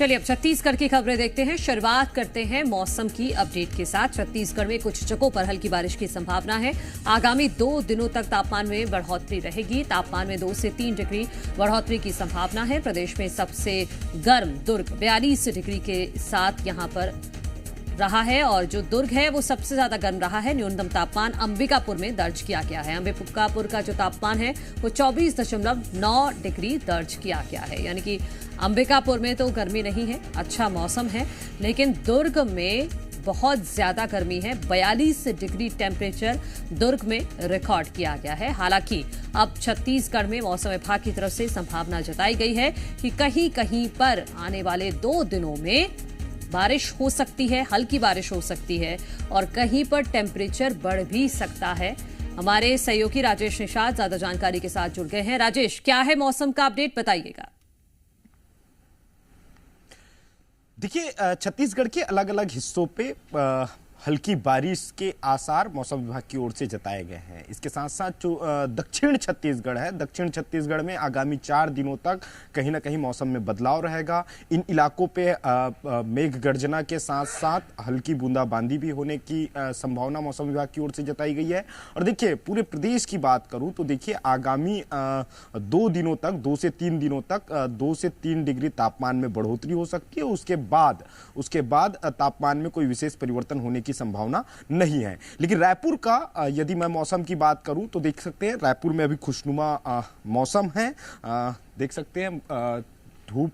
चलिए अब छत्तीसगढ़ की खबरें देखते हैं। शुरुआत करते हैं मौसम की अपडेट के साथ। छत्तीसगढ़ में कुछ जगहों पर हल्की बारिश की संभावना है। आगामी 2 दिनों तक तापमान में बढ़ोतरी रहेगी। तापमान में 2 से 3 डिग्री बढ़ोतरी की संभावना है। प्रदेश में सबसे गर्म दुर्ग 42 डिग्री के साथ यहां पर रहा है और जो दुर्ग है वो सबसे ज्यादा गर्म रहा है। न्यूनतम तापमान अंबिकापुर में दर्ज किया गया है। अंबिकापुर का जो तापमान है वो 24.9 डिग्री दर्ज किया गया है। यानी कि अंबिकापुर में तो गर्मी नहीं है, अच्छा मौसम है, लेकिन दुर्ग में बहुत ज्यादा गर्मी है। 42 डिग्री टेम्परेचर दुर्ग में रिकॉर्ड किया गया है। हालांकि अब छत्तीसगढ़ में मौसम विभाग की तरफ से संभावना जताई गई है कि कहीं कहीं पर आने वाले 2 दिनों में बारिश हो सकती है, हल्की बारिश हो सकती है और कहीं पर टेम्परेचर बढ़ भी सकता है। हमारे सहयोगी राजेश निषाद ज्यादा जानकारी के साथ जुड़ गए हैं। राजेश, क्या है मौसम का अपडेट, बताइएगा। देखिए, छत्तीसगढ़ के अलग अलग हिस्सों पे हल्की बारिश के आसार मौसम विभाग की ओर से जताए गए हैं। इसके साथ साथ जो दक्षिण छत्तीसगढ़ है, दक्षिण छत्तीसगढ़ में आगामी 4 दिनों तक कहीं ना कहीं मौसम में बदलाव रहेगा। इन इलाकों पे मेघ गर्जना के साथ साथ हल्की बूंदाबांदी भी होने की संभावना मौसम विभाग की ओर से जताई गई है। और देखिए, पूरे प्रदेश की बात करूं तो देखिए, आगामी 2 दिनों तक, 2 से 3 दिनों तक 2 से 3 डिग्री तापमान में बढ़ोतरी हो सकती है। उसके बाद तापमान में कोई विशेष परिवर्तन होने की संभावना नहीं है। लेकिन रायपुर का यदि मैं मौसम की बात करूं तो देख सकते हैं, रायपुर में अभी खुशनुमा मौसम है। देख सकते हैं, धूप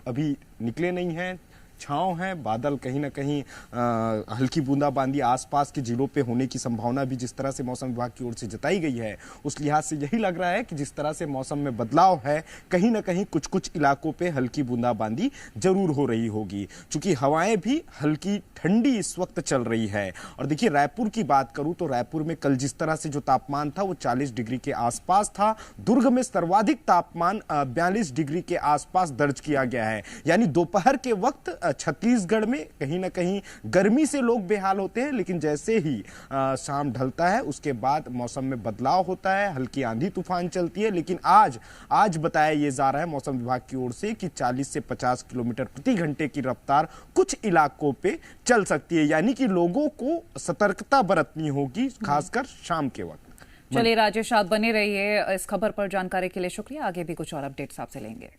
अभी निकले नहीं है, छांव है, बादल कहीं ना कहीं हल्की बूंदाबांदी आसपास के जिलों पे होने की संभावना भी जिस तरह से मौसम विभाग की ओर से जताई गई है, उस लिहाज से यही लग रहा है कि जिस तरह से मौसम में बदलाव है, कहीं ना कहीं कुछ कुछ इलाकों पे हल्की बूंदाबांदी जरूर हो रही होगी। चूंकि हवाएं भी हल्की ठंडी इस वक्त चल रही है। और देखिए, रायपुर की बात करूं तो रायपुर में कल जिस तरह से जो तापमान था वो 40 डिग्री के आसपास था। दुर्ग में सर्वाधिक तापमान 42 डिग्री के आसपास दर्ज किया गया है। यानी दोपहर के वक्त छत्तीसगढ़ में कहीं ना कहीं गर्मी से लोग बेहाल होते हैं, लेकिन जैसे ही शाम ढलता है उसके बाद मौसम में बदलाव होता है, हल्की आंधी तूफान चलती है। लेकिन आज बताया ये जा रहा है मौसम विभाग की ओर से कि 40 से 50 किलोमीटर प्रति घंटे की रफ्तार कुछ इलाकों पे चल सकती है। यानी कि लोगों को सतर्कता बरतनी होगी, खासकर शाम के वक्त। चलिए राजेश, आप बने रहिए इस खबर पर। जानकारी के लिए शुक्रिया। आगे भी कुछ और अपडेट्स आपसे लेंगे।